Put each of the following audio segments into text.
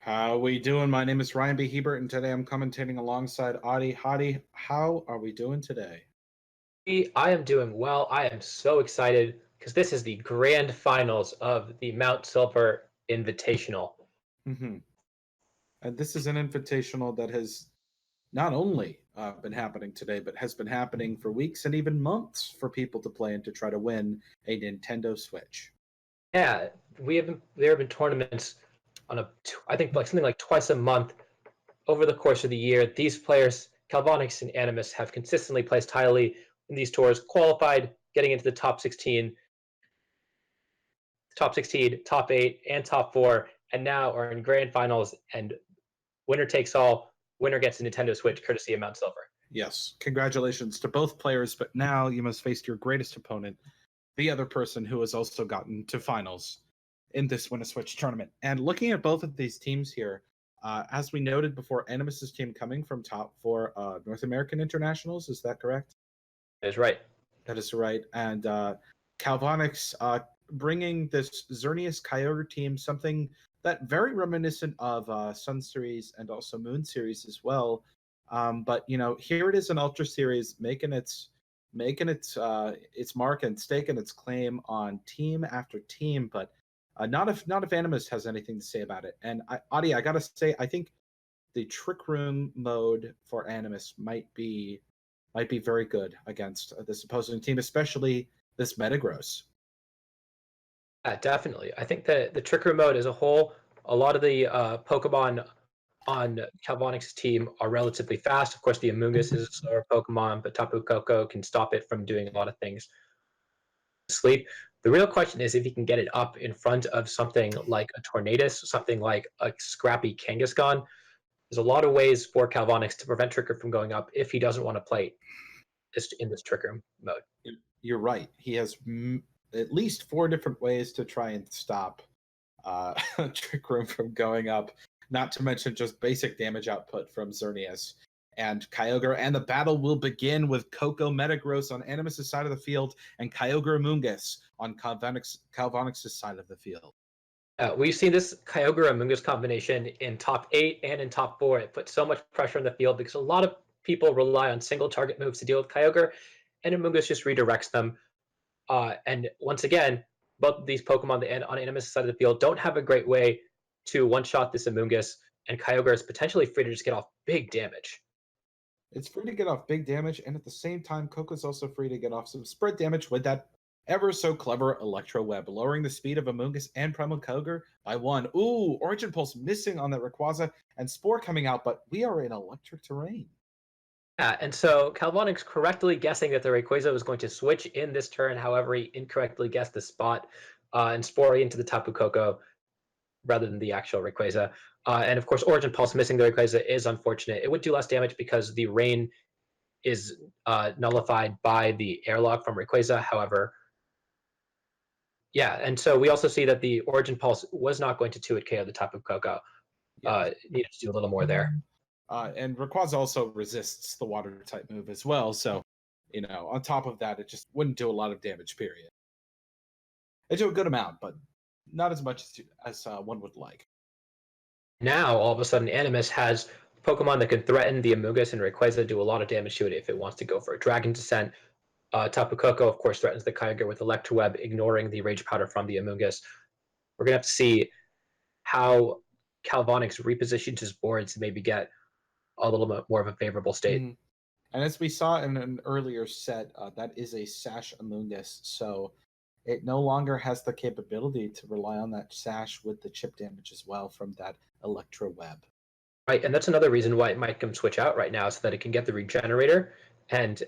How we doing? My name is Ryan B. Hebert, and today I'm commentating alongside Adi. Hadi, how are we doing today? I am doing well. I am so excited because this is the grand finals of the Mount Silver Invitational. hmm And this is an invitational that has not only been happening today, but has been happening for weeks and even months for people to play and to try to win a Nintendo Switch. Yeah, there have been tournaments on I think like something like twice a month over the course of the year. These players, Calvonix and Animus, have consistently placed highly in these tours, qualified, getting into the top 16, top 8, and top 4, and now are in grand finals and winner takes all. Winner gets a Nintendo Switch courtesy of Mount Silver. Yes, congratulations to both players, but now you must face your greatest opponent, the other person who has also gotten to finals in this Win a Switch tournament. And looking at both of these teams here, as we noted before, Animus's team coming from top four North American internationals, is that correct? That is right. That is right. And Calvonix bringing this Xerneas Kyogre team, something that very reminiscent of Sun Series and also Moon Series as well. But here it is in Ultra Series, making its mark and staking its claim on team after team. But not if Animus has anything to say about it. And Adi, I gotta say, I think the Trick Room mode for Animus might be very good against this opposing team, especially this Metagross. Yeah, definitely. I think that the Trick Room mode as a whole, a lot of the Pokemon on Calvonix's team are relatively fast. Of course, the Amoonguss is a slower Pokemon, but Tapu Koko can stop it from doing a lot of things. Sleep. The real question is if he can get it up in front of something like a Tornadus, something like a scrappy Kangaskhan. There's a lot of ways for Calvonix to prevent Trick Room from going up if he doesn't want to play in this Trick Room mode. You're right. He has at least four different ways to try and stop Trick Room from going up, not to mention just basic damage output from Xerneas and Kyogre. And the battle will begin with Koko Metagross on Animus' side of the field and Kyogre Amoonguss on Calvonix's side of the field. We've seen this Kyogre Amoonguss combination in top 8 and in top 4. It puts so much pressure on the field because a lot of people rely on single target moves to deal with Kyogre, and Amoonguss just redirects them. And once again, both of these Pokemon on Animus' side of the field don't have a great way to one-shot this Amoonguss, and Kyogre is potentially free to just get off big damage. It's free to get off big damage, and at the same time, Coco's also free to get off some spread damage with that ever so clever Electro Web, lowering the speed of Amoonguss and Primal Kyogre by 1. Ooh, Origin Pulse missing on that Rayquaza, and Spore coming out, but we are in electric terrain. Yeah, and so Calvonix correctly guessing that the Rayquaza was going to switch in this turn. However, he incorrectly guessed the spot and Spore into the Tapu Koko rather than the actual Rayquaza. And of course, Origin Pulse missing the Rayquaza is unfortunate. It would do less damage because the rain is nullified by the airlock from Rayquaza. However, yeah, and so we also see that the Origin Pulse was not going to 2-hit KO the Tapu Koko. Needed to do a little more there. And Rayquaza also resists the water type move as well, so on top of that, it just wouldn't do a lot of damage. Period. It do a good amount, but not as much as one would like. Now, all of a sudden, Animus has Pokemon that can threaten the Amoonguss and Rayquaza, do a lot of damage to it if it wants to go for a Dragon Descent. Tapu Koko, of course, threatens the Kyogre with Electro Web, ignoring the Rage Powder from the Amoonguss. We're going to have to see how Calvonix repositions his board to maybe get a little bit more of a favorable state. Mm-hmm. And as we saw in an earlier set, that is a Sash Amoonguss, so it no longer has the capability to rely on that Sash with the chip damage as well from that Electro Web. Right, and that's another reason why it might come switch out right now, so that it can get the Regenerator and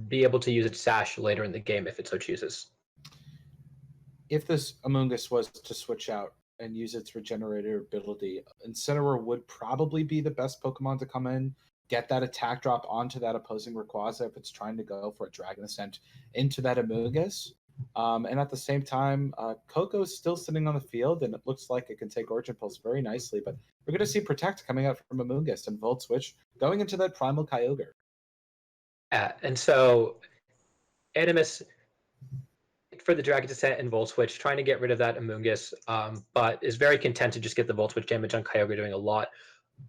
be able to use its Sash later in the game if it so chooses. If this Amoonguss was to switch out and use its Regenerator ability, Incineroar would probably be the best Pokemon to come in, get that attack drop onto that opposing Rayquaza if it's trying to go for a Dragon Ascent into that Amoonguss. And at the same time, Koko is still sitting on the field, and it looks like it can take Origin Pulse very nicely. But we're going to see Protect coming out from Amoonguss and Volt Switch going into that Primal Kyogre. Yeah, and so Animus for the Dragon Descent and Volt Switch, trying to get rid of that Amoonguss, but is very content to just get the Volt Switch damage on Kyogre, doing a lot.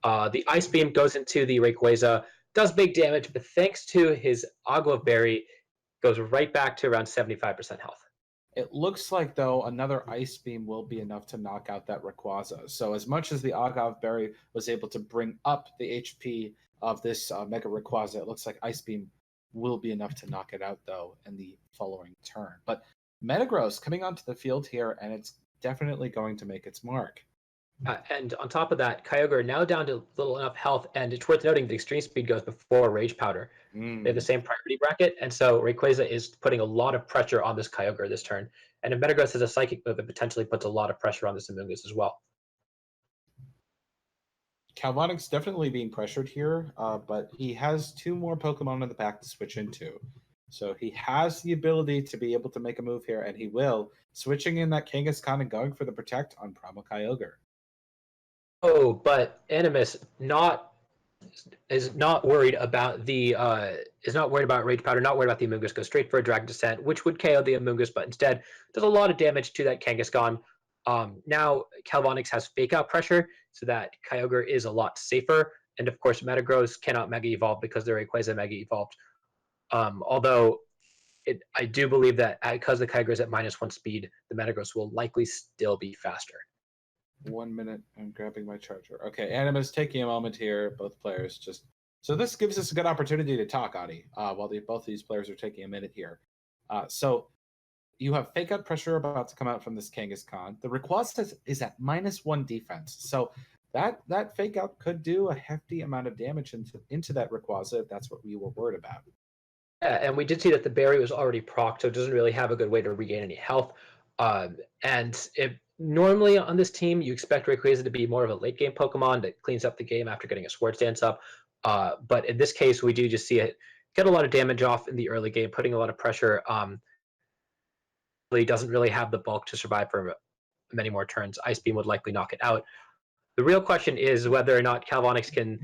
The Ice Beam goes into the Rayquaza, does big damage, but thanks to his Agua Berry, goes right back to around 75% health. It looks like, though, another Ice Beam will be enough to knock out that Rayquaza. So as much as the Agave Berry was able to bring up the HP of this Mega Rayquaza, it looks like Ice Beam will be enough to knock it out, though, in the following turn. But Metagross coming onto the field here, and it's definitely going to make its mark. And on top of that, Kyogre now down to little enough health, and it's worth noting that Extreme Speed goes before Rage Powder. They have the same priority bracket, and so Rayquaza is putting a lot of pressure on this Kyogre this turn. And if Metagross has a Psychic move, it potentially puts a lot of pressure on this Amoonguss as well. Calvonix definitely being pressured here, but he has 2 more Pokemon in the back to switch into. So he has the ability to be able to make a move here, and he will, switching in that Kangaskhan and going for the Protect on Primal Kyogre. Oh, but Animus is not worried about the Rage Powder, not worried about the Amoonguss, goes straight for a Dragon Descent, which would KO the Amoonguss, but instead does a lot of damage to that Kangaskhan. Now Calvonix has Fake Out pressure, so that Kyogre is a lot safer, and of course Metagross cannot Mega Evolve because the Rayquaza Mega Evolved. Although I do believe that because the Kyogre is at -1 speed, the Metagross will likely still be faster. 1 minute, I'm grabbing my charger. Okay, Animus taking a moment here. Both players just... So this gives us a good opportunity to talk, Adi, while both of these players are taking a minute here. So you have Fake Out pressure about to come out from this Kangaskhan. The Rayquaza is at -1 defense. So that Fake Out could do a hefty amount of damage into that Rayquaza if that's what we were worried about. Yeah, and we did see that the berry was already procced, so it doesn't really have a good way to regain any health. And normally on this team, you expect Rayquaza to be more of a late game Pokemon that cleans up the game after getting a Swords Dance up. But in this case, we do just see it get a lot of damage off in the early game, putting a lot of pressure. Really doesn't really have the bulk to survive for many more turns. Ice Beam would likely knock it out. The real question is whether or not Calvonix can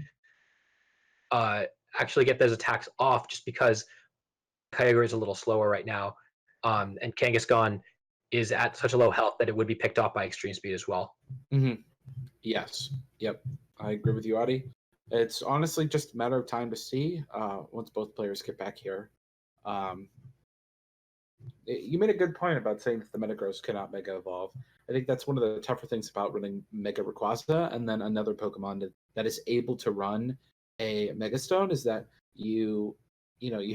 actually get those attacks off, just because Kyogre is a little slower right now, and Kangaskhan is at such a low health that it would be picked off by Extreme Speed as well. Mm-hmm. Yes. Yep. I agree with you, Adi. It's honestly just a matter of time to see once both players get back here. You made a good point about saying that the Metagross cannot Mega Evolve. I think that's one of the tougher things about running Mega Rayquaza, and then another Pokemon that is able to run a Mega Stone is that you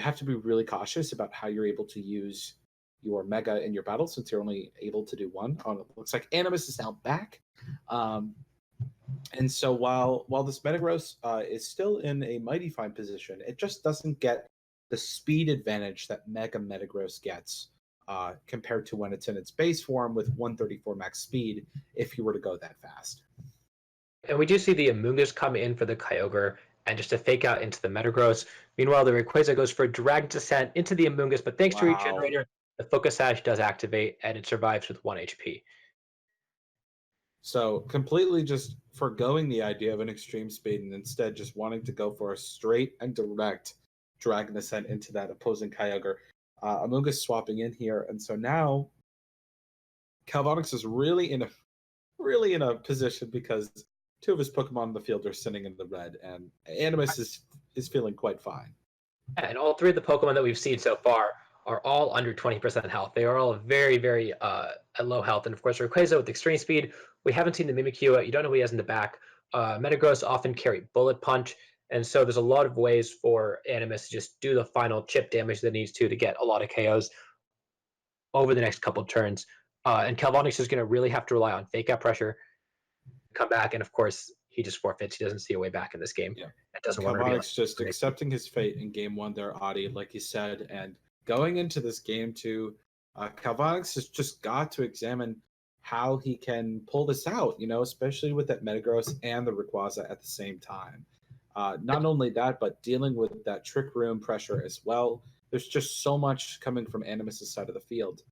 have to be really cautious about how you're able to use your Mega in your battle, since you're only able to do one. It looks like Animus is now back. And so while this Metagross is still in a mighty fine position, it just doesn't get the speed advantage that Mega Metagross gets compared to when it's in its base form with 134 max speed, if you were to go that fast. And we do see the Amoonguss come in for the Kyogre and just to Fake Out into the Metagross. Meanwhile, the Rayquaza goes for Dragon Descent into the Amoonguss, but thanks to Regenerator, the Focus Sash does activate and it survives with 1 HP. So completely just forgoing the idea of an Extreme Speed and instead just wanting to go for a straight and direct Dragon Descent into that opposing Kyogre. Amoonguss swapping in here, and so now Calvonix is really in a position because 2 of his Pokemon in the field are sitting in the red, and Animus is feeling quite fine. And all 3 of the Pokemon that we've seen so far are all under 20% health. They are all very, very at low health. And of course, Rayquaza with Extreme Speed, we haven't seen the Mimikyu. You don't know what he has in the back. Metagross often carry Bullet Punch. And so there's a lot of ways for Animus to just do the final chip damage that it needs to get a lot of KOs over the next couple of turns. And Calvonix is going to really have to rely on Fake Out pressure, come back, and of course, he just forfeits. He doesn't see a way back in this game. Yeah. It doesn't want to be just accepting his fate in game 1 there, Adi, like you said, and going into this game 2, Calvonix has just got to examine how he can pull this out, especially with that Metagross and the Rayquaza at the same time. Not only that, but dealing with that Trick Room pressure as well. There's just so much coming from Animus' side of the field.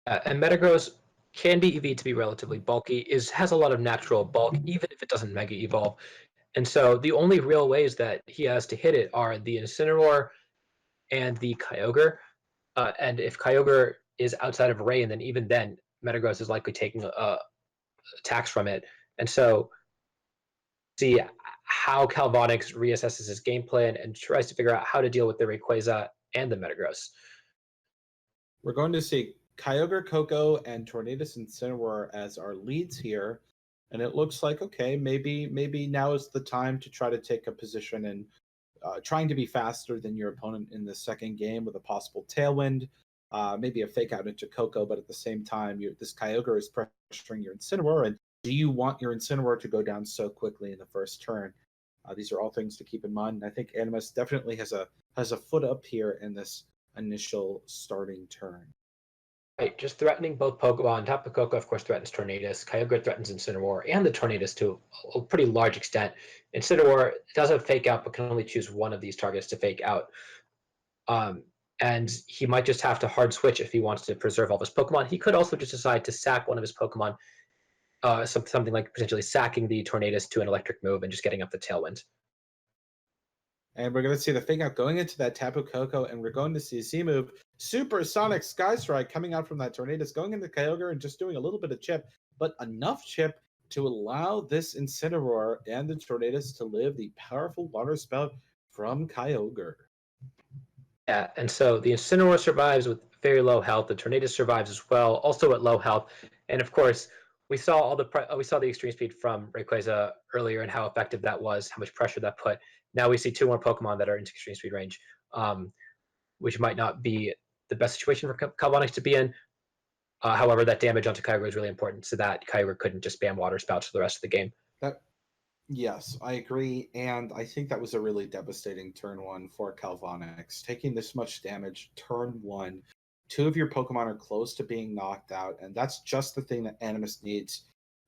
And Metagross can be EV'd to be relatively bulky, has a lot of natural bulk, even if it doesn't Mega Evolve. And so the only real ways that he has to hit it are the Incineroar and the Kyogre. And if Kyogre is outside of Ray, and then even then, Metagross is likely taking attacks from it. And so, see how Calvonix reassesses his game plan and tries to figure out how to deal with the Rayquaza and the Metagross. We're going to see Kyogre, Koko, and Tornadus Incineroar as our leads here. And it looks like, okay, maybe now is the time to try to take a position and trying to be faster than your opponent in the second game with a possible Tailwind, maybe a fake out into Koko, but at the same time, this Kyogre is pressuring your Incineroar, and do you want your Incineroar to go down so quickly in the first turn? These are all things to keep in mind. And I think Animus definitely has a foot up here in this initial starting turn. Right, just threatening both Pokemon. Tapu Koko, of course, threatens Tornadus. Kyogre threatens Incineroar and the Tornadus to a pretty large extent. Incineroar does have Fake Out, but can only choose one of these targets to Fake Out. And he might just have to hard switch if he wants to preserve all of his Pokemon. He could also just decide to sack one of his Pokemon, something like potentially sacking the Tornadus to an electric move and just getting up the Tailwind. And we're going to see the Fake Out going into that Tapu Koko, and we're going to see Z move Supersonic Sky Strike coming out from that Tornadus, going into Kyogre and just doing a little bit of chip, but enough chip to allow this Incineroar and the Tornadus to live the powerful water spout from Kyogre. Yeah, and so the Incineroar survives with very low health. The Tornadus survives as well, also at low health. And of course, we saw the extreme speed from Rayquaza earlier and how effective that was, how much pressure that put. Now we see two more Pokemon that are into extreme speed range, which might not be the best situation for Calvonix to be in. However, that damage onto Kyogre is really important so that Kyogre couldn't just spam water spouts for the rest of the game. Yes, I agree, and I think that was a really devastating turn one for Calvonix. Taking this much damage turn one, two of your Pokemon are close to being knocked out, and that's just the thing that Animus needs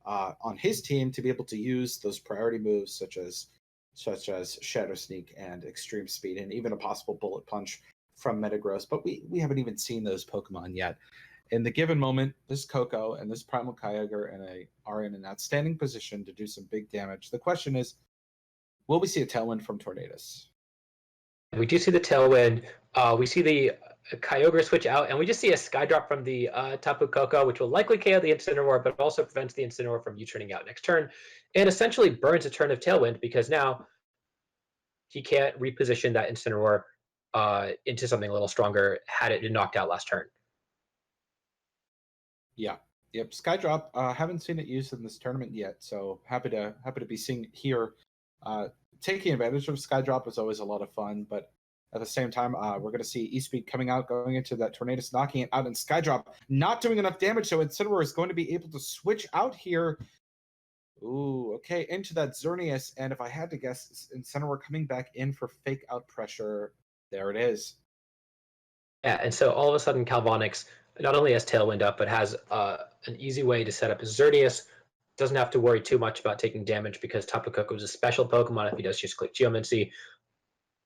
on his team to be able to use those priority moves such as Shadow Sneak and Extreme Speed, and even a possible Bullet Punch from Metagross. But we haven't even seen those Pokemon yet. In the given moment, this Koko and this Primal Kyogre are in an outstanding position to do some big damage. The question is, will we see a Tailwind from Tornadus? We do see the Tailwind. We see the Kyogre switch out, and we just see a Sky Drop from the Tapu Koko, which will likely KO the Incineroar, but also prevents the Incineroar from U-turning out next turn, and essentially burns a turn of Tailwind because now he can't reposition that Incineroar into something a little stronger had it been knocked out last turn. Yeah. Yep. Skydrop. Haven't seen it used in this tournament yet, so happy to be seeing it here. Taking advantage of Skydrop is always a lot of fun, but at the same time, we're going to see E-Speed coming out, going into that Tornadus, knocking it out, and Skydrop not doing enough damage, so Incineroar is going to be able to switch out here. Ooh, okay, into that Xerneas, and if I had to guess, Incineroar coming back in for fake out pressure. There it is. Yeah, and so all of a sudden, Calvonix not only has Tailwind up, but has an easy way to set up his Xerneas. Doesn't have to worry too much about taking damage because Tapu Koko is a special Pokemon if he does just click Geomancy.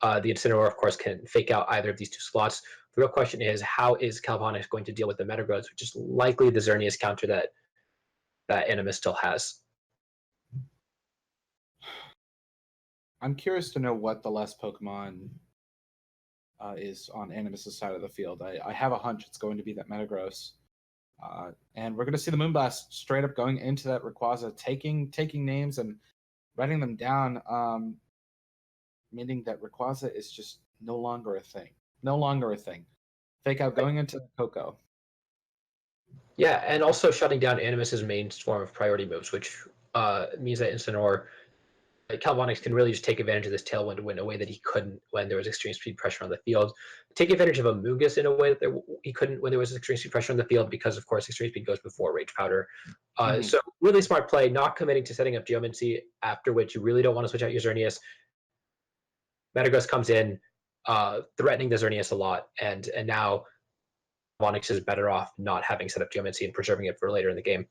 The Incineroar, of course, can fake out either of these two slots. The real question is, how is Calvonix going to deal with the Metagross, which is likely the Xerneas counter that Animus still has? I'm curious to know what the last Pokemon is on Animus' side of the field. I have a hunch it's going to be that Metagross. And we're going to see the Moonblast straight up going into that Rayquaza, taking names and writing them down, meaning that Rayquaza is just no longer a thing. No longer a thing. Fake out going into Koko. Yeah, and also shutting down Animus's main form of priority moves, which means that Incineroar, Calvonix can really just take advantage of this Tailwind in a way that he couldn't when there was extreme speed pressure on the field. Take advantage of Amoonguss in a way that he couldn't when there was extreme speed pressure on the field because, of course, extreme speed goes before Rage Powder. So really smart play, not committing to setting up Geomancy, after which you really don't want to switch out your Xerneas. Metagross comes in, threatening the Xerneas a lot, and now Calvonix is better off not having set up Geomancy and preserving it for later in the game.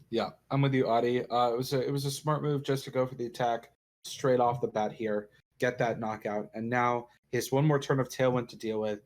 Yeah, I'm with you, Adi. It was a smart move just to go for the attack straight off the bat here, get that knockout, and now he has one more turn of Tailwind to deal with.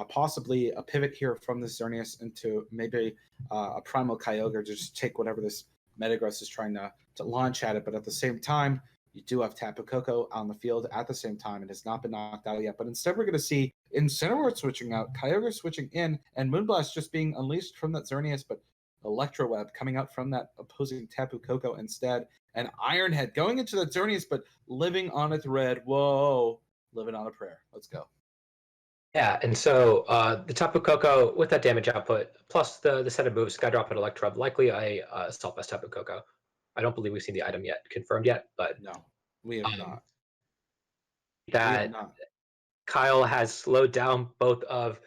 Possibly a pivot here from the Xerneas into maybe a Primal Kyogre to just take whatever this Metagross is trying to launch at it. But at the same time, You do have Tapu Koko on the field at the same time and has not been knocked out yet. But instead, we're going to see Incineroar switching out, Kyogre switching in, and Moonblast just being unleashed from that Xerneas, but Electro Web coming out from that opposing Tapu Koko instead. And Iron Head going into that Xerneas, but living on a thread. Whoa, living on a prayer. Let's go. Yeah, and so the Tapu Koko with that damage output, plus the set of moves, Skydrop and Electro, likely a Assault Vest Tapu Koko. I don't believe we've seen the item yet confirmed yet, but no, we have not. That Kyle has slowed down both of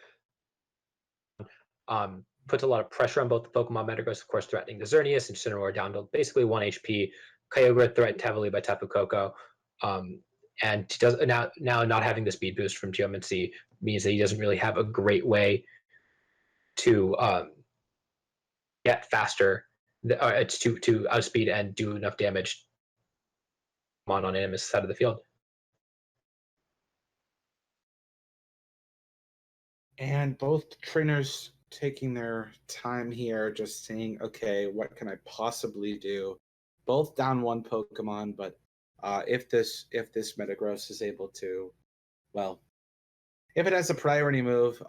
puts a lot of pressure on both the Pokemon Metagross, of course, threatening the Xerneas and Incineroar down to basically 1 HP. Kyogre threatened heavily by Tapu Koko. And he does now not having the speed boost from Geomancy means that he doesn't really have a great way to get faster, to outspeed and do enough damage on Animus' side of the field. And both trainers taking their time here, just saying, okay, what can I possibly do? Both down one Pokemon, but if this Metagross is able to, well, if it has a priority move,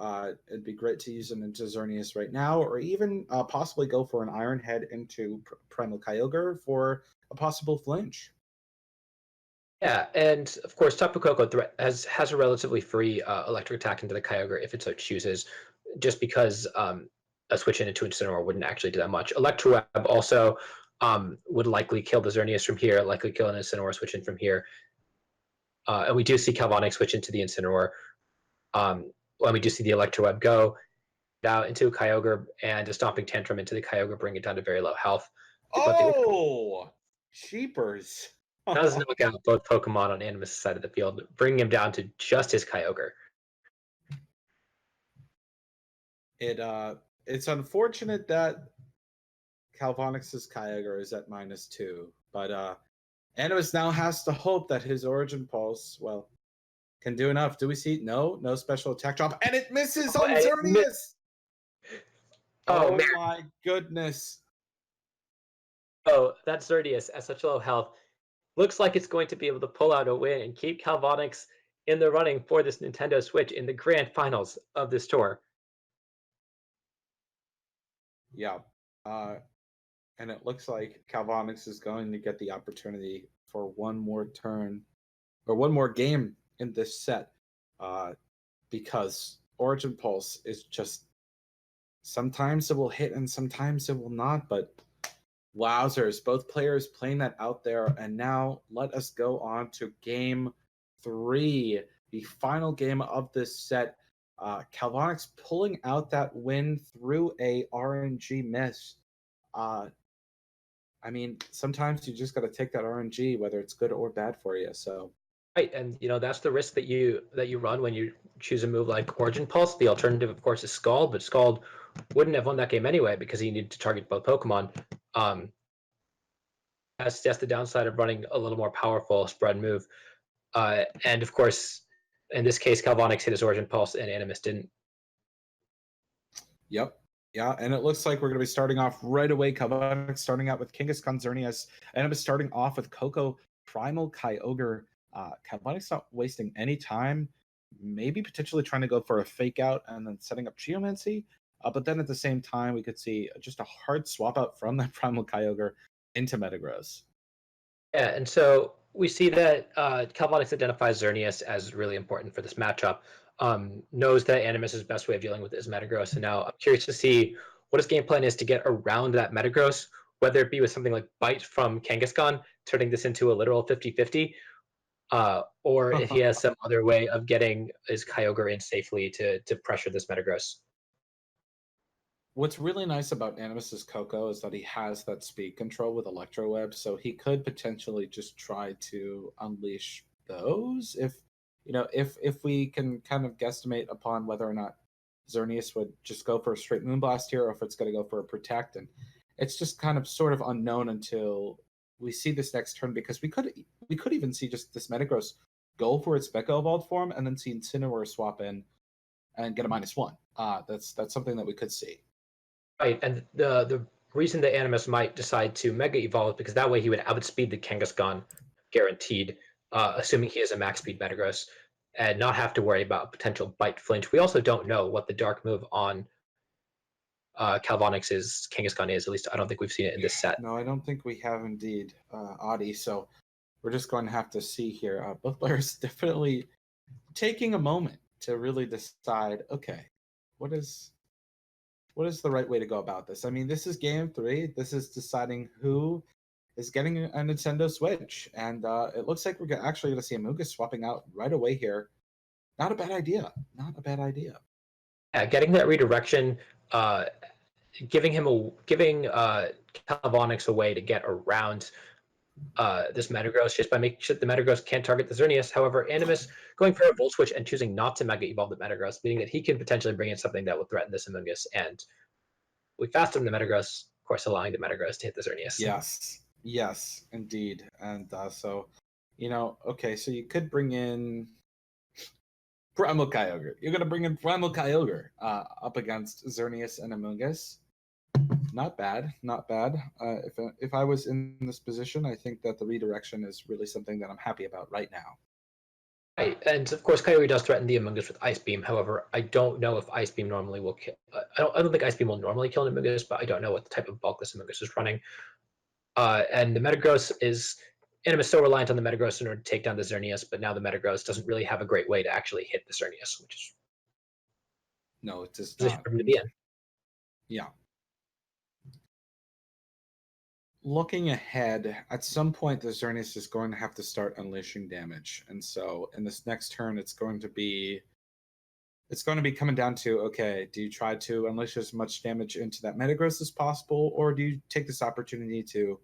it'd be great to use it into Xerneas right now, or even possibly go for an Iron Head into Primal Kyogre for a possible flinch. Yeah, and of course, Tapu Koko has a relatively free electric attack into the Kyogre if it so chooses, just because a switch in into Incineroar wouldn't actually do that much. Electro Web also would likely kill the Xerneas from here, likely kill an Incineroar switch in from here. And we do see Calvonix switch into the Incineroar. When we do see the Electro Web go out into a Kyogre and a Stomping Tantrum into the Kyogre, bring it down to very low health. Oh, sheepers. Does knock out both Pokemon on Animus' side of the field, bringing him down to just his Kyogre. It's unfortunate that Calvonix's Kyogre is at -2, but Animus now has to hope that his Origin Pulse, well, can do enough. Do we see? No special attack drop, and it misses on Xerneas. Oh my goodness. Oh, that Xerneas at such low health looks like it's going to be able to pull out a win and keep Calvonix in the running for this Nintendo Switch in the grand finals of this tour. Yeah. And it looks like Calvonix is going to get the opportunity for one more turn or one more game in this set, because Origin Pulse is just, sometimes it will hit and sometimes it will not, but wowzers, both players playing that out there. And now let us go on to game 3, the final game of this set. Calvonix pulling out that win through a RNG miss. I mean, sometimes you just got to take that RNG, whether it's good or bad for you. So, right, and that's the risk that you run when you choose a move like Origin Pulse. The alternative, of course, is Scald, but Scald wouldn't have won that game anyway because he needed to target both Pokemon. That's the downside of running a little more powerful spread move. And of course, in this case, Calvonix hit his Origin Pulse and Animus didn't. Yep. Yeah, and it looks like we're going to be starting off right away. Calvonix starting out with Kangaskhan Xerneas. Animus starting off with Koko Primal Kyogre. Calvonix not wasting any time. Maybe potentially trying to go for a fake out and then setting up Geomancy. But then at the same time, we could see just a hard swap out from that Primal Kyogre into Metagross. Yeah, and so we see that Calvonix identifies Xerneas as really important for this matchup. Knows that Animus' best way of dealing with it is Metagross, and now I'm curious to see what his game plan is to get around that Metagross, whether it be with something like Bite from Kangaskhan, turning this into a literal 50-50, or if he has some other way of getting his Kyogre in safely to pressure this Metagross. What's really nice about Animus's Koko is that he has that speed control with Electro Web, so he could potentially just try to unleash those if we can kind of guesstimate upon whether or not Xerneas would just go for a straight Moonblast here, or if it's going to go for a Protect. And it's just kind of sort of unknown until we see this next turn, because we could even see just this Metagross go for its Speco Evolved form and then see Incineroar swap in and get a -1. That's something that we could see. Right, and the reason that Animus might decide to Mega Evolve is because that way he would outspeed the Kangaskhan guaranteed, assuming he is a max speed Metagross, and not have to worry about potential bite flinch. We also don't know what the dark move on Calvonix's Kangaskhan is. At least I don't think we've seen it in this set. No, I don't think we have indeed, Adi. So we're just going to have to see here. Both players definitely taking a moment to really decide, okay, what is the right way to go about this? I mean, this is game 3. This is deciding who is getting a Nintendo Switch. And it looks like we're actually going to see Amoonguss swapping out right away here. Not a bad idea. Not a bad idea. Yeah, getting that redirection, giving Calvonix a way to get around this Metagross just by making sure the Metagross can't target the Xerneas. However, Animus going for a Volt Switch and choosing not to Mega Evolve the Metagross, meaning that he can potentially bring in something that will threaten this Amoonguss. And we fast him the Metagross, of course, allowing the Metagross to hit the Xerneas. Yes, indeed. And so, okay, so you could bring in Primal Kyogre. You're going to bring in Primal Kyogre up against Xerneas and Amoonguss. Not bad. If I was in this position, I think that the redirection is really something that I'm happy about right now. Right, and of course, Kyogre does threaten the Amoonguss with Ice Beam. However, I don't know if Ice Beam normally will kill. I don't think Ice Beam will normally kill an Amoonguss, but I don't know what the type of bulk this Amoonguss is running. And the Metagross is Animus so reliant on the Metagross in order to take down the Xerneas, but now the Metagross doesn't really have a great way to actually hit the Xerneas, which is no, it does position not. for him to be in. Yeah. Looking ahead, at some point the Xerneas is going to have to start unleashing damage, and so in this next turn, it's going to be coming down to, okay, do you try to unleash as much damage into that Metagross as possible, or do you take this opportunity to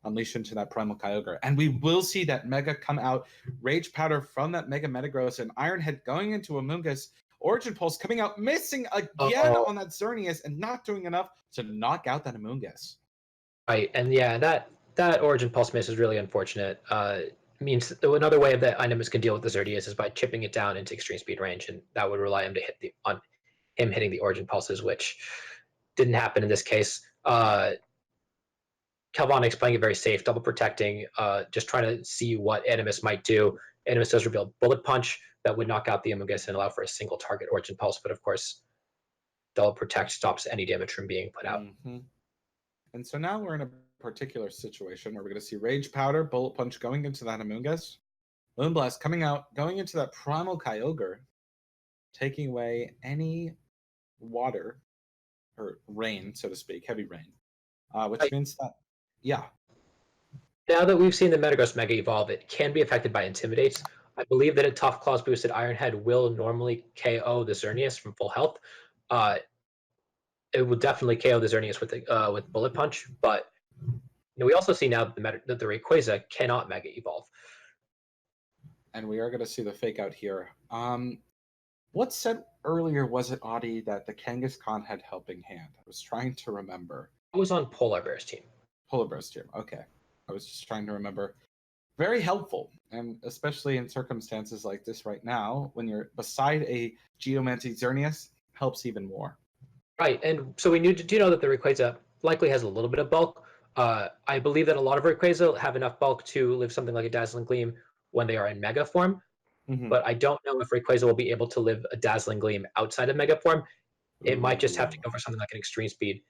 unleash into that Primal Kyogre? And we will see that Mega come out, Rage Powder from that Mega Metagross, and Iron Head going into Amoonguss, Origin Pulse coming out, missing again on that Xerneas, and not doing enough to knock out that Amoonguss. Right, and yeah, that Origin Pulse miss is really unfortunate. Means another way that Animus can deal with the Xerneas is by chipping it down into extreme speed range, and that would rely him to on him hitting the Origin Pulses, which didn't happen in this case. Calvonix playing it very safe, double protecting, just trying to see what Animus might do. Animus does reveal Bullet Punch that would knock out the Amoonguss and allow for a single target Origin Pulse, but of course, double protect stops any damage from being put out. Mm-hmm. And so now we're in a particular situation where we're going to see Rage Powder, Bullet Punch going into that Amoonguss, Moonblast coming out, going into that Primal Kyogre, taking away any water, or rain, so to speak, heavy rain, which means that, yeah. Now that we've seen the Metagross Mega Evolve, it can be affected by Intimidates. I believe that a Tough Claws boosted Iron Head will normally KO the Xerneas from full health. It will definitely KO the Xerneas with Bullet Punch, but we also see now that the Rayquaza cannot Mega Evolve. And we are going to see the fake out here. What said earlier was it, Audie, that the Kangaskhan had Helping Hand? I was trying to remember. It was on Polar Bear's team. Polar Bear's team, okay. I was just trying to remember. Very helpful, and especially in circumstances like this right now, when you're beside a Geomantic Xerneas, helps even more. Right, and so we do know that the Rayquaza likely has a little bit of bulk. I believe that a lot of Rayquaza have enough bulk to live something like a Dazzling Gleam when they are in Mega form, but I don't know if Rayquaza will be able to live a Dazzling Gleam outside of Mega form. It might just have to go for something like an Extreme Speed,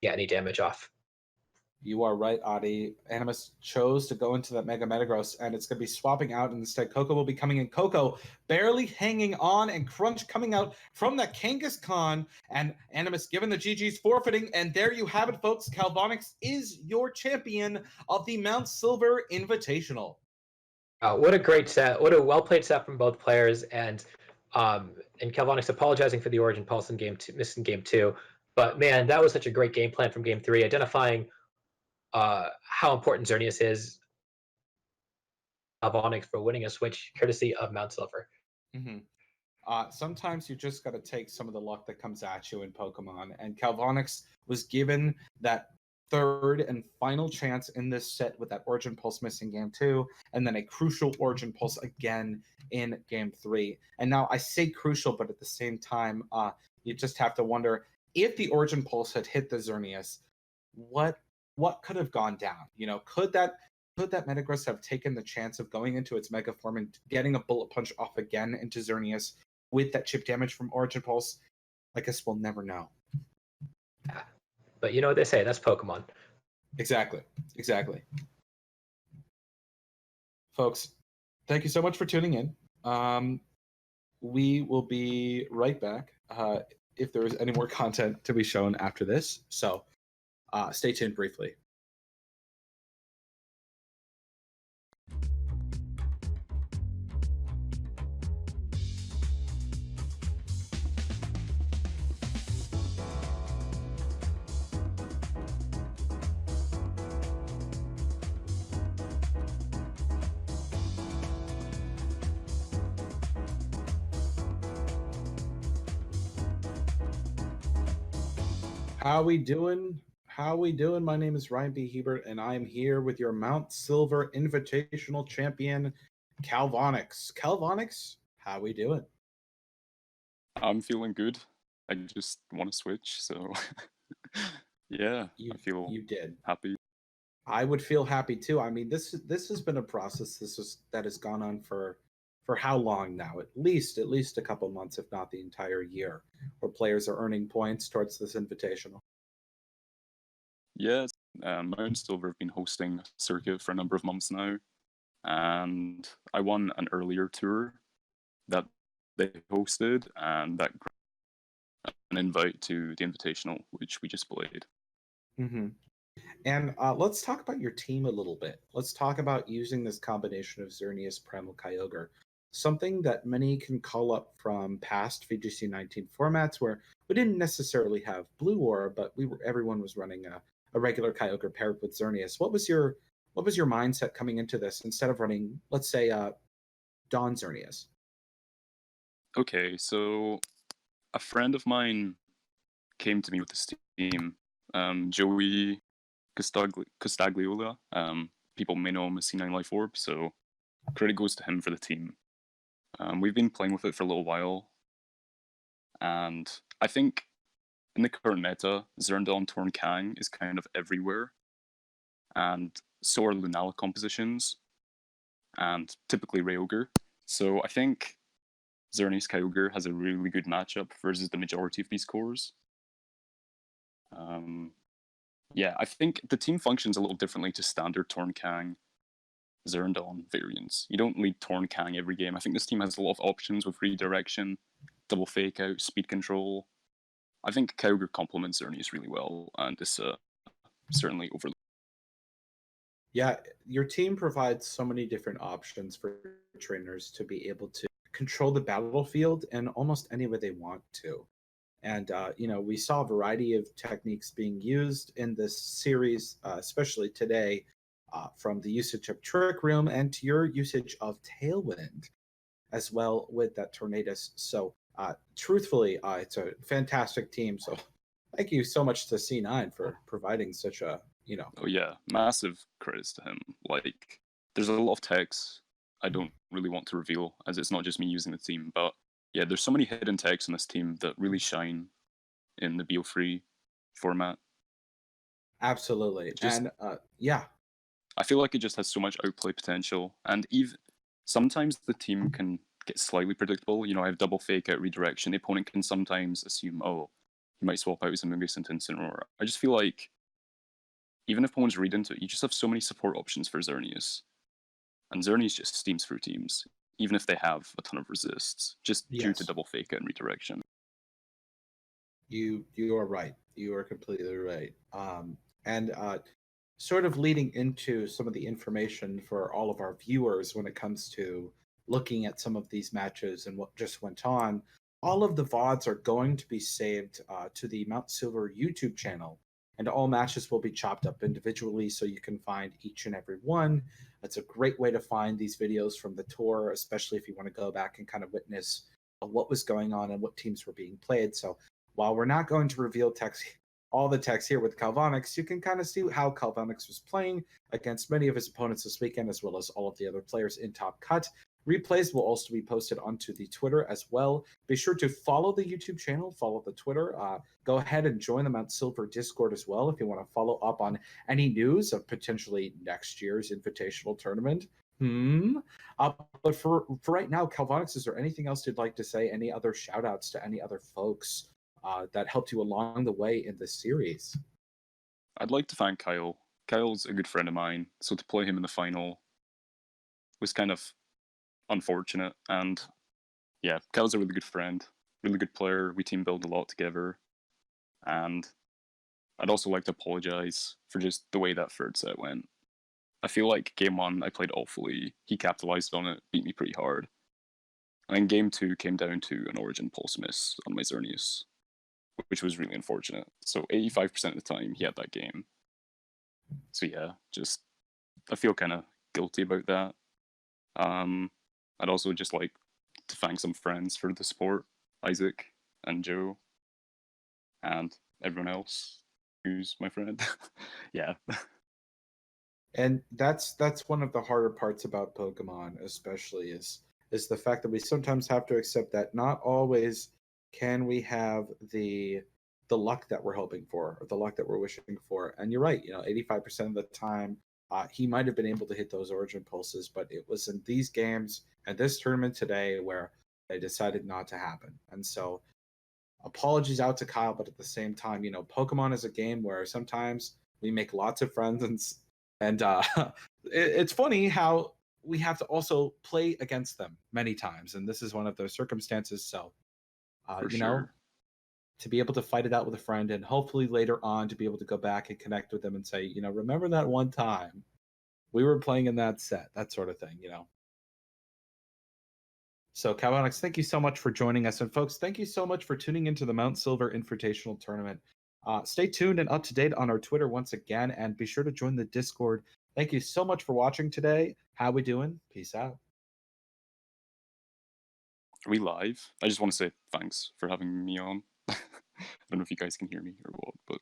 get any damage off. You are right, Adi. Animus chose to go into that Mega Metagross, and it's going to be swapping out, and instead Coco will be coming in. Coco barely hanging on, and Crunch coming out from that Kangaskhan, and Animus given the GG's forfeiting, and there you have it, folks. Calvonix is your champion of the Mount Silver Invitational. What a great set. What a well-played set from both players, and Calvonix apologizing for the Origin Pulse in missing game 2. But man, that was such a great game plan from game 3, identifying how important Xerneas is. Calvonix for winning a Switch, courtesy of Mount Silver. Mm-hmm. Sometimes you just got to take some of the luck that comes at you in Pokemon, and Calvonix was given that third and final chance in this set with that Origin Pulse missing game 2, and then a crucial Origin Pulse again in game 3. And now I say crucial, but at the same time, you just have to wonder if the Origin Pulse had hit the Xerneas, what could have gone down? Could that could that Metagross have taken the chance of going into its Mega Form and getting a Bullet Punch off again into Xerneas with that chip damage from Origin Pulse? I guess we'll never know. Yeah. But you know what they say, that's Pokemon. Exactly. Folks, thank you so much for tuning in. We will be right back if there is any more content to be shown after this. So stay tuned briefly. How we doing? My name is Ryan B. Hebert, and I'm here with your Mount Silver Invitational Champion, Calvonix. Calvonix, how we doing? I'm feeling good. I just want to switch, so yeah, I feel You did. happy. I would feel happy too. I mean, this has been a process. That has gone on for how long now? At least a couple months, if not the entire year, where players are earning points towards this invitational. Yeah, Mount Silver have been hosting a circuit for a number of months now, and I won an earlier tour that they hosted, and that an invite to the invitational, which we just played. Mm-hmm. And let's talk about your team a little bit. Let's talk about using this combination of Xerneas, Primal, Kyogre. Something that many can call up from past VGC 19 formats where we didn't necessarily have Blue Aura, but everyone was running a regular Kyogre paired with Xerneas. What was your mindset coming into this instead of running, let's say, Dawn Xerneas? Okay, so a friend of mine came to me with this team, Joey Costagliola. People may know him as C9 Life Orb, so credit goes to him for the team. We've been playing with it for a little while, and I think in the current meta, Zerndon Torn Kang is kind of everywhere, and so are Lunala compositions, and typically Rayogre. So I think Xerneas Kyogre has a really good matchup versus the majority of these cores. Yeah, I think the team functions a little differently to standard Torn Kang, Zerndon variants. You don't lead Torn Kang every game. I think this team has a lot of options with redirection, double fake out, speed control. I think Kyogre complements Xerneas really well, and is certainly overlooked. Yeah, your team provides so many different options for trainers to be able to control the battlefield in almost any way they want to. And we saw a variety of techniques being used in this series, especially today, from the usage of Trick Room and to your usage of Tailwind as well with that Tornadus. So truthfully, it's a fantastic team. So thank you so much to C9 for providing such a, Oh yeah, massive credits to him. Like, there's a lot of techs I don't really want to reveal, as it's not just me using the team, but yeah, there's so many hidden techs in this team that really shine in the BO3 format. Absolutely. And yeah. I feel like it just has so much outplay potential, and even sometimes the team can get slightly predictable. I have double fake out redirection. The opponent can sometimes assume, oh, he might swap out his Amoonguss into Instant Roar. I just feel like even if opponents read into it, you just have so many support options for Xerneas. And Xerneas just steams through teams, even if they have a ton of resists, just due to double fake out and redirection. You are right. You are completely right. And sort of leading into some of the information for all of our viewers when it comes to looking at some of these matches and what just went on, all of the VODs are going to be saved to the Mount Silver YouTube channel, and all matches will be chopped up individually so you can find each and every one. That's a great way to find these videos from the tour, especially if you want to go back and kind of witness what was going on and what teams were being played. So while we're not going to reveal all the text here with Calvonix, you can kind of see how Calvonix was playing against many of his opponents this weekend, as well as all of the other players in Top Cut. Replays will also be posted onto the Twitter as well. Be sure to follow the YouTube channel, follow the Twitter. Go ahead and join the Mount Silver Discord as well if you want to follow up on any news of potentially next year's Invitational tournament. But for right now, Calvonix, is there anything else you'd like to say? Any other shout outs to any other folks that helped you along the way in this series? I'd like to thank Kyle. Kyle's a good friend of mine, so to play him in the final was kind of unfortunate. And yeah, Kyle's a really good friend, really good player. We team build a lot together. And I'd also like to apologize for just the way that third set went. I feel like game 1 I played awfully. He capitalized on it, beat me pretty hard. And then game 2 came down to an Origin pulse miss on my Xerneas, which was really unfortunate. So 85% of the time he had that game. So yeah, just I feel kind of guilty about that. I'd also just like to thank some friends for the support, Isaac and Joe, and everyone else who's my friend. Yeah. And that's one of the harder parts about Pokemon, especially is the fact that we sometimes have to accept that not always can we have the luck that we're hoping for or the luck that we're wishing for. And you're right, 85% of the time he might have been able to hit those Origin pulses, but it was in these games and this tournament today where they decided not to happen. And so apologies out to Kyle, but at the same time, Pokemon is a game where sometimes we make lots of friends and it's funny how we have to also play against them many times, and this is one of those circumstances. So, to be able to fight it out with a friend, and hopefully later on to be able to go back and connect with them and say, remember that one time we were playing in that set, that sort of thing, So, Calvonix, thank you so much for joining us, and folks, thank you so much for tuning into the Mount Silver Invitational Tournament. Stay tuned and up to date on our Twitter once again, and be sure to join the Discord. Thank you so much for watching today. How we doing? Peace out. Are we live? I just want to say thanks for having me on. I don't know if you guys can hear me or what, but